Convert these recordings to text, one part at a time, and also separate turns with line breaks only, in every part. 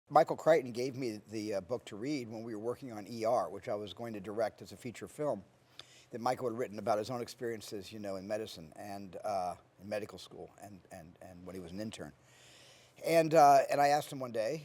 Michael Crichton gave me the book to read when we were working on ER, which I was going to direct as a feature film, that Michael had written about his own experiences, you know, in medicine and in medical school and when he was an intern. And I asked him one day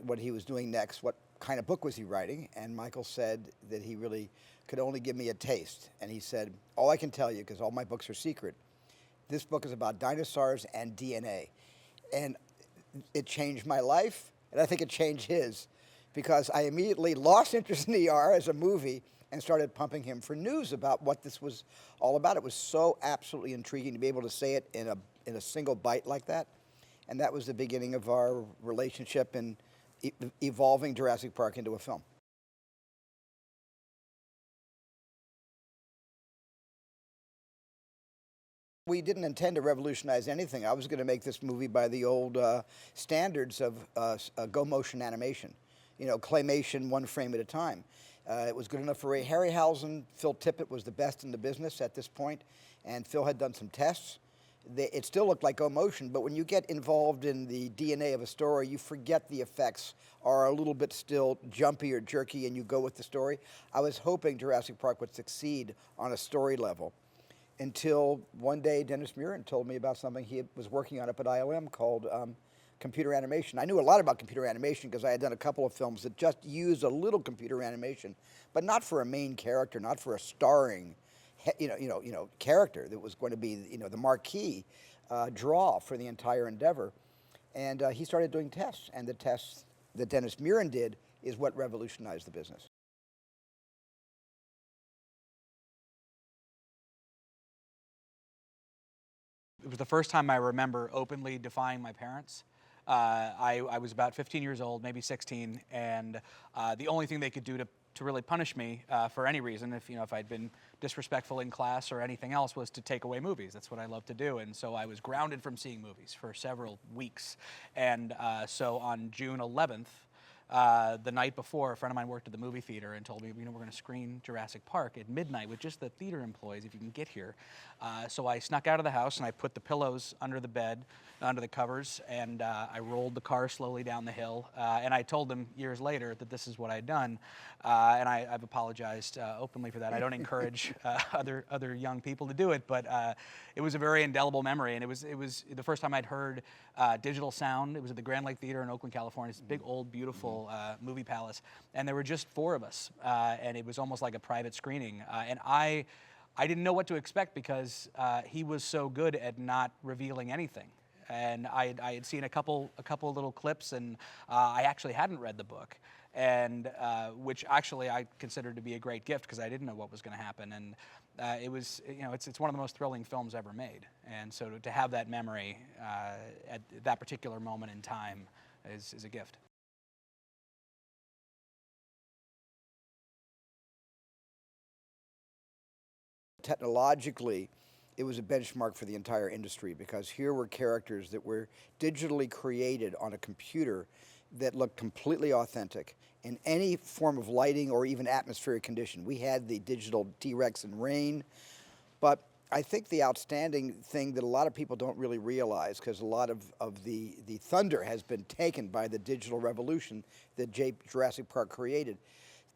what he was doing next, what kind of book was he writing, and Michael said that he really could only give me a taste. And he said, all I can tell you, because all my books are secret, this book is about dinosaurs and DNA. And it changed my life. And I think it changed his, because I immediately lost interest in ER as a movie and started pumping him for news about what this was all about. It was so absolutely intriguing to be able to say it in a single bite like that. And that was the beginning of our relationship and evolving Jurassic Park into a film. We didn't intend to revolutionize anything. I was going to make this movie by the old standards of go motion animation, you know, claymation, one frame at a time. It was good enough for Ray Harryhausen. Phil Tippett was the best in the business at this point, and Phil had done some tests. It still looked like go motion, but when you get involved in the DNA of a story, you forget the effects are a little bit still jumpy or jerky, and you go with the story. I was hoping Jurassic Park would succeed on a story level, until one day Dennis Muren told me about something he was working on up at ILM called computer animation. I knew a lot about computer animation because I had done a couple of films that just used a little computer animation, but not for a main character, not for a starring, character that was going to be, the marquee draw for the entire endeavor. And he started doing tests, and the tests that Dennis Muren did is what revolutionized the business.
It was the first time I remember openly defying my parents. I was about 15 years old, maybe 16, and the only thing they could do to really punish me for any reason, if I'd been disrespectful in class or anything else, was to take away movies. That's what I love to do, and so I was grounded from seeing movies for several weeks. And so on June 11th, the night before, a friend of mine worked at the movie theater and told me, we're going to screen Jurassic Park at midnight with just the theater employees, if you can get here. So I snuck out of the house and I put the pillows under the bed, under the covers, and I rolled the car slowly down the hill. And I told them years later that this is what I'd done. And I've apologized openly for that. I don't encourage other young people to do it, but it was a very indelible memory. And it was the first time I'd heard digital sound. It was at the Grand Lake Theater in Oakland, California. It's a big, old, beautiful movie palace. And there were just 4 of us. And it was almost like a private screening. And I didn't know what to expect because he was so good at not revealing anything. And I had seen a couple little clips, and I actually hadn't read the book, and which actually I considered to be a great gift because I didn't know what was going to happen. And it was, it's one of the most thrilling films ever made. And so to have that memory at that particular moment in time is a gift.
Technologically, it was a benchmark for the entire industry because here were characters that were digitally created on a computer that looked completely authentic in any form of lighting or even atmospheric condition. We had the digital T-Rex and rain, but I think the outstanding thing that a lot of people don't really realize, because a lot of the thunder has been taken by the digital revolution that Jurassic Park created,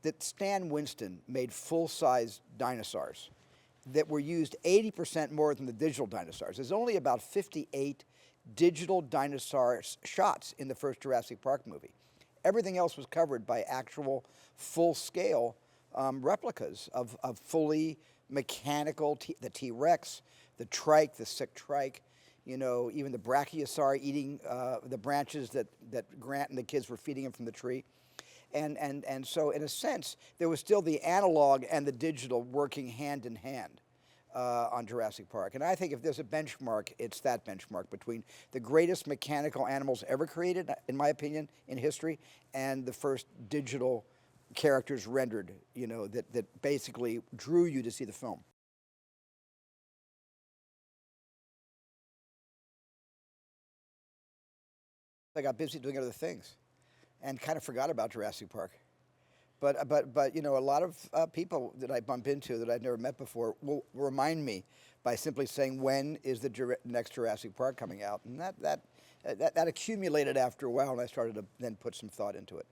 that Stan Winston made full-size dinosaurs that were used 80% more than the digital dinosaurs. There's only about 58 digital dinosaur shots in the first Jurassic Park movie. Everything else was covered by actual full-scale replicas of fully mechanical, the T-Rex, the trike, the sick trike, even the brachiosaur eating the branches that Grant and the kids were feeding him from the tree. And so, in a sense, there was still the analog and the digital working hand in hand on Jurassic Park. And I think if there's a benchmark, it's that benchmark between the greatest mechanical animals ever created, in my opinion, in history, and the first digital characters rendered, that basically drew you to see the film. I got busy doing other things and kind of forgot about Jurassic Park. But a lot of people that I bump into that I'd never met before will remind me by simply saying, when is the next Jurassic Park coming out? And that that accumulated after a while, and I started to then put some thought into it.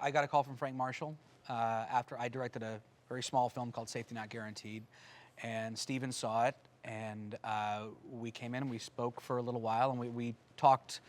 I got a call from Frank Marshall after I directed a very small film called Safety Not Guaranteed, and Steven saw it, and we came in and we spoke for a little while, and we talked,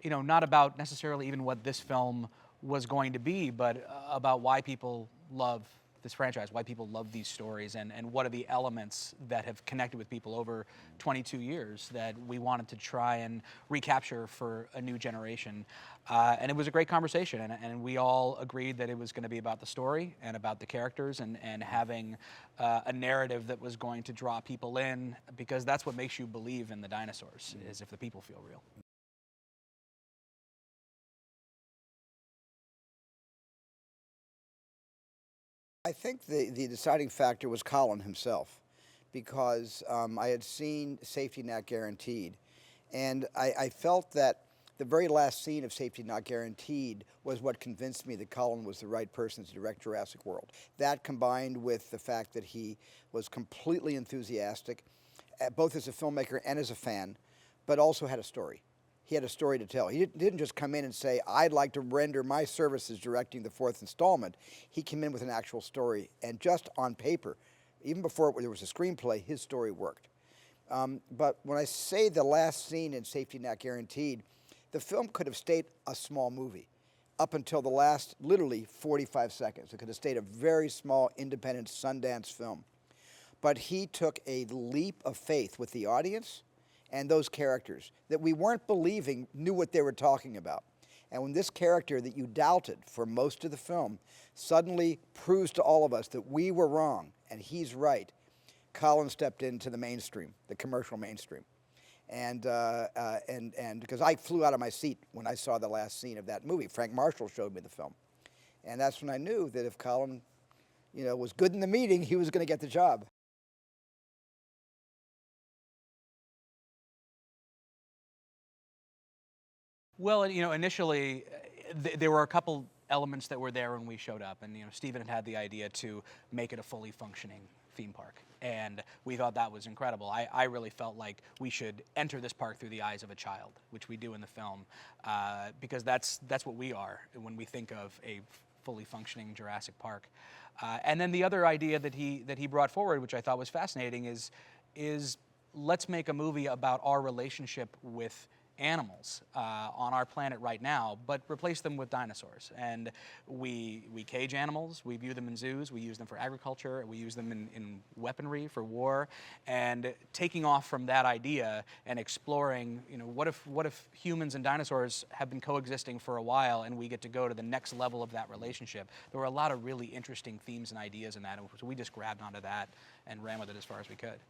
you know, not about necessarily even what this film was going to be, but about why people love this franchise, why people love these stories, and what are the elements that have connected with people over 22 years that we wanted to try and recapture for a new generation. And it was a great conversation, and we all agreed that it was going to be about the story and about the characters and having a narrative that was going to draw people in, because that's what makes you believe in the dinosaurs, is if the people feel real.
I think the deciding factor was Colin himself, because I had seen Safety Not Guaranteed, and I felt that the very last scene of Safety Not Guaranteed was what convinced me that Colin was the right person to direct Jurassic World. That, combined with the fact that he was completely enthusiastic, both as a filmmaker and as a fan, but also had a story. He had a story to tell. He didn't just come in and say, I'd like to render my services directing the 4th installment. He came in with an actual story, and just on paper, even before there was a screenplay, his story worked. But when I say the last scene in Safety Not Guaranteed, the film could have stayed a small movie up until the last, literally, 45 seconds. It could have stayed a very small, independent Sundance film. But he took a leap of faith with the audience and those characters that we weren't believing knew what they were talking about. And when this character that you doubted for most of the film suddenly proves to all of us that we were wrong and he's right, Colin stepped into the mainstream, the commercial mainstream. And because I flew out of my seat when I saw the last scene of that movie. Frank Marshall showed me the film. And that's when I knew that if Colin, you know, was good in the meeting, he was going to get the job.
Well, you know, initially, there were a couple elements that were there when we showed up, and you know, Steven had the idea to make it a fully functioning theme park, and we thought that was incredible. I really felt like we should enter this park through the eyes of a child, which we do in the film, because that's what we are when we think of a fully functioning Jurassic Park. And then the other idea that he brought forward, which I thought was fascinating, is let's make a movie about our relationship with animals on our planet right now, but replace them with dinosaurs. And we cage animals, we view them in zoos, we use them for agriculture, we use them in weaponry for war, and taking off from that idea and exploring, you know, what if humans and dinosaurs have been coexisting for a while and we get to go to the next level of that relationship. There were a lot of really interesting themes and ideas in that, so we just grabbed onto that and ran with it as far as we could.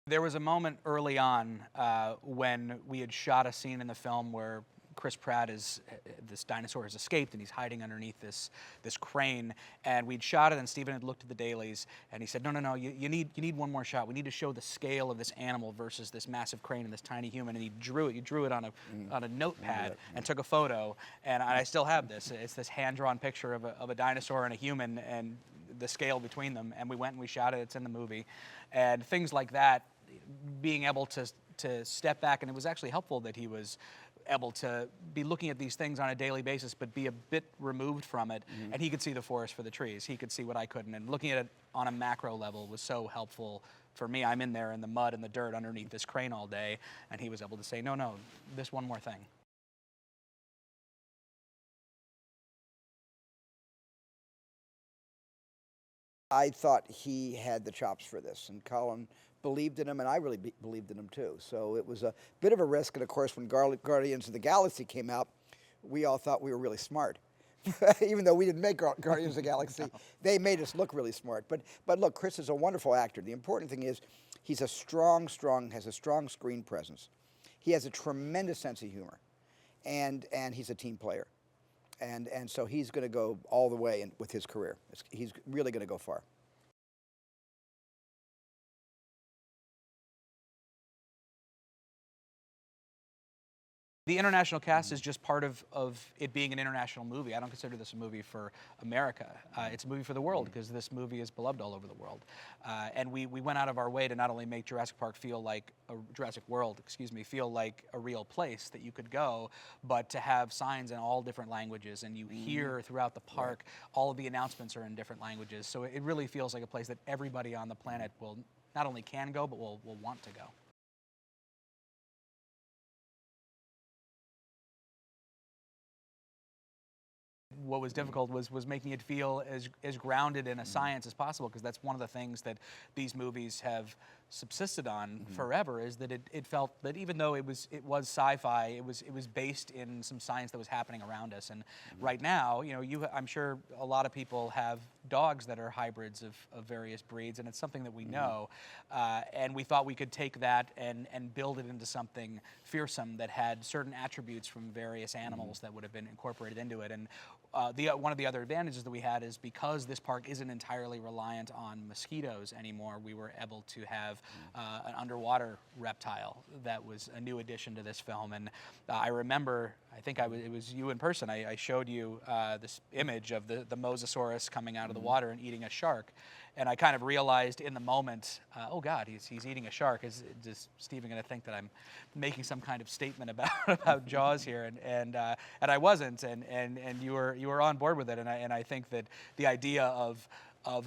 There was a moment early on when we had shot a scene in the film where Chris Pratt this dinosaur has escaped and he's hiding underneath this crane, and we'd shot it, and Steven had looked at the dailies and he said, no, you need one more shot. We need to show the scale of this animal versus this massive crane and this tiny human. And he drew it on a notepad and took a photo, and I still have this. It's this hand-drawn picture of a dinosaur and a human and the scale between them, and we went and we shot it. It's in the movie. And things like that, being able to step back, and it was actually helpful that he was able to be looking at these things on a daily basis, but be a bit removed from it, and he could see the forest for the trees. He could see what I couldn't, and looking at it on a macro level was so helpful for me. I'm in there in the mud and the dirt underneath this crane all day, and he was able to say, no, this one more thing.
I thought he had the chops for this, and Colin believed in him, and I really believed in him too. So it was a bit of a risk, and of course when Guardians of the Galaxy came out, we all thought we were really smart. Even though we didn't make Guardians of the Galaxy, no. They made us look really smart. But look, Chris is a wonderful actor. The important thing is he's has a strong screen presence. He has a tremendous sense of humor, and he's a team player. And so he's going to go all the way with his career. He's really going to go far.
The international cast is just part of it being an international movie. I don't consider this a movie for America. It's a movie for the world, because this movie is beloved all over the world. And we went out of our way to not only make Jurassic Park feel like Jurassic World, excuse me, feel like a real place that you could go, but to have signs in all different languages, and you hear throughout the park, all of the announcements are in different languages. So it really feels like a place that everybody on the planet will not only can go, but will want to go. What was difficult was making it feel as grounded in a science as possible, because that's one of the things that these movies have subsisted on forever, is that it felt that even though it was sci-fi, it was based in some science that was happening around us. And right now, I'm sure a lot of people have dogs that are hybrids of various breeds, and it's something that we know. And we thought we could take that and build it into something fearsome that had certain attributes from various animals that would have been incorporated into it. And one of the other advantages that we had is, because this park isn't entirely reliant on mosquitoes anymore, we were able to have an underwater reptile that was a new addition to this film. And I remember, I think it was you in person, I showed you this image of the mosasaurus coming out of the water and eating a shark. And I kind of realized in the moment, oh God, he's eating a shark. Is Stephen going to think that I'm making some kind of statement about Jaws here? And I wasn't. And you were on board with it. And I think that the idea of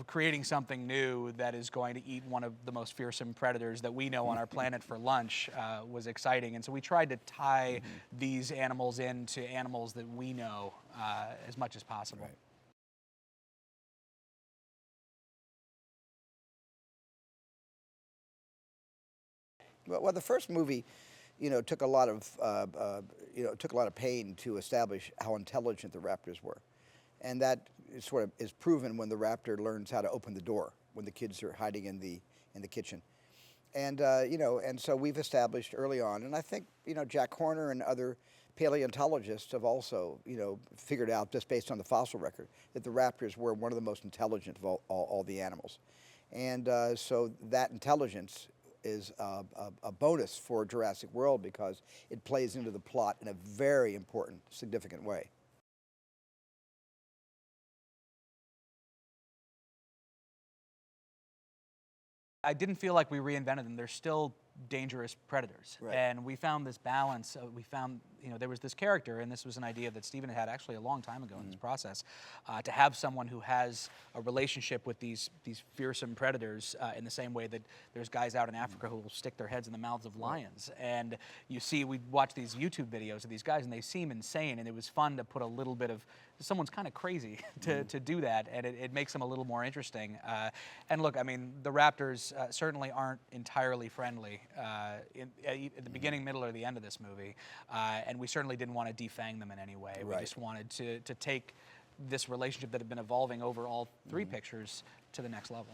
creating something new that is going to eat one of the most fearsome predators that we know on our planet for lunch was exciting. And so we tried to tie these animals into animals that we know as much as possible.
Right. Well, the first movie, took a lot of pain to establish how intelligent the raptors were, and that sort of is proven when the raptor learns how to open the door when the kids are hiding in the kitchen, and and so we've established early on, and I think Jack Horner and other paleontologists have also figured out, just based on the fossil record, that the raptors were one of the most intelligent of all the animals, and so that intelligence is a bonus for Jurassic World, because it plays into the plot in a very important, significant way.
I didn't feel like we reinvented them. They're still dangerous predators.
Right.
And we found this balance. We found, there was this character, and this was an idea that Stephen had actually a long time ago in this process, to have someone who has a relationship with these fearsome predators in the same way that there's guys out in Africa who will stick their heads in the mouths of lions. And we watch these YouTube videos of these guys, and they seem insane, and it was fun to put a little bit of, someone's kind of crazy to do that, and it makes them a little more interesting. And look, I mean, the raptors certainly aren't entirely friendly at the beginning, middle, or the end of this movie, and we certainly didn't want to defang them in any way.
Right.
We just wanted to take this relationship that had been evolving over all three pictures to the next level.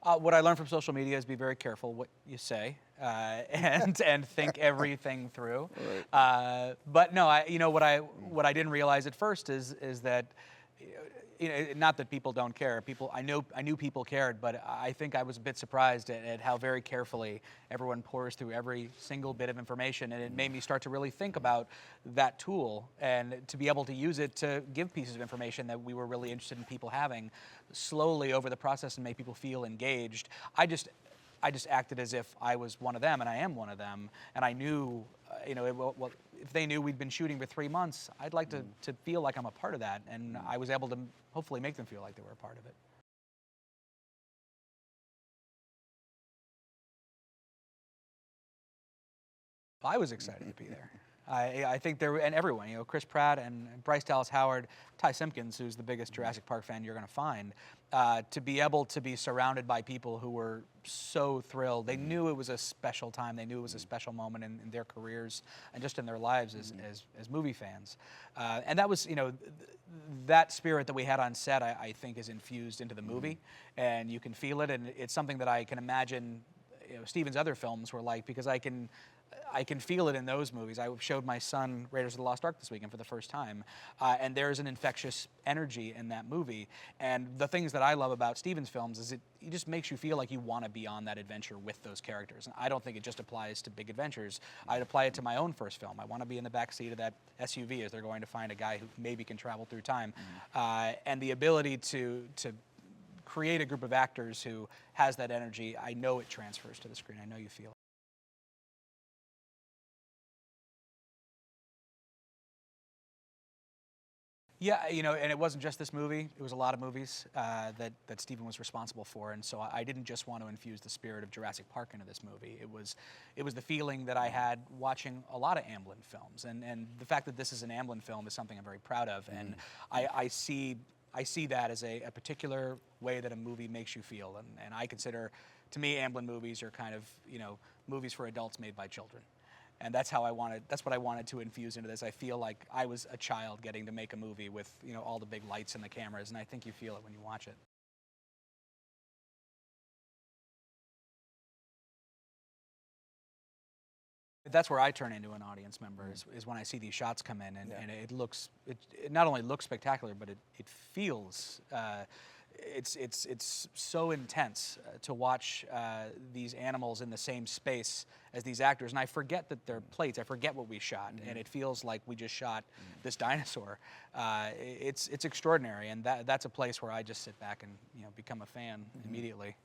What I learned from social media is be very careful what you say and think everything through.
Right.
But no, what I didn't realize at first is that, not that people don't care. I knew people cared, but I think I was a bit surprised at how very carefully everyone pores through every single bit of information, and it made me start to really think about that tool and to be able to use it to give pieces of information that we were really interested in people having slowly over the process and make people feel engaged. I just acted as if I was one of them, and I am one of them, and I knew, if they knew we'd been shooting for 3 months, I'd like to feel like I'm a part of that, and I was able to hopefully make them feel like they were a part of it. I was excited to be there. I think and everyone, Chris Pratt and Bryce Dallas Howard, Ty Simpkins, who's the biggest Jurassic Park fan you're going to find, to be able to be surrounded by people who were so thrilled. They knew it was a special time. They knew it was a special moment in their careers and just in their lives as movie fans. And that was, that spirit that we had on set, I think, is infused into the movie, and you can feel it, and it's something that I can imagine Stephen's other films were like, because I can I can feel it in those movies. I showed my son Raiders of the Lost Ark this weekend for the first time, and there's an infectious energy in that movie. And the things that I love about Steven's films is it just makes you feel like you want to be on that adventure with those characters. And I don't think it just applies to big adventures. I'd apply it to my own first film. I want to be in the back seat of that SUV as they're going to find a guy who maybe can travel through time. And the ability to create a group of actors who has that energy, I know it transfers to the screen. I know you feel it. Yeah, you know, and it wasn't just this movie. It was a lot of movies that Steven was responsible for, and so I didn't just want to infuse the spirit of Jurassic Park into this movie. It was the feeling that I had watching a lot of Amblin films, and the fact that this is an Amblin film is something I'm very proud of, and I see that as a particular way that a movie makes you feel, and I consider, to me, Amblin movies are kind of, you know, movies for adults made by children. And that's what I wanted to infuse into this. I feel like I was a child getting to make a movie with, you know, all the big lights and the cameras, and I think you feel it when you watch it. That's where I turn into an audience member, is when I see these shots come in, and it not only looks spectacular, but it feels, it's so intense to watch these animals in the same space as these actors, and I forget that they're plates. I forget what we shot, and it feels like we just shot this dinosaur. It's extraordinary, and that's a place where I just sit back and, you know, become a fan immediately.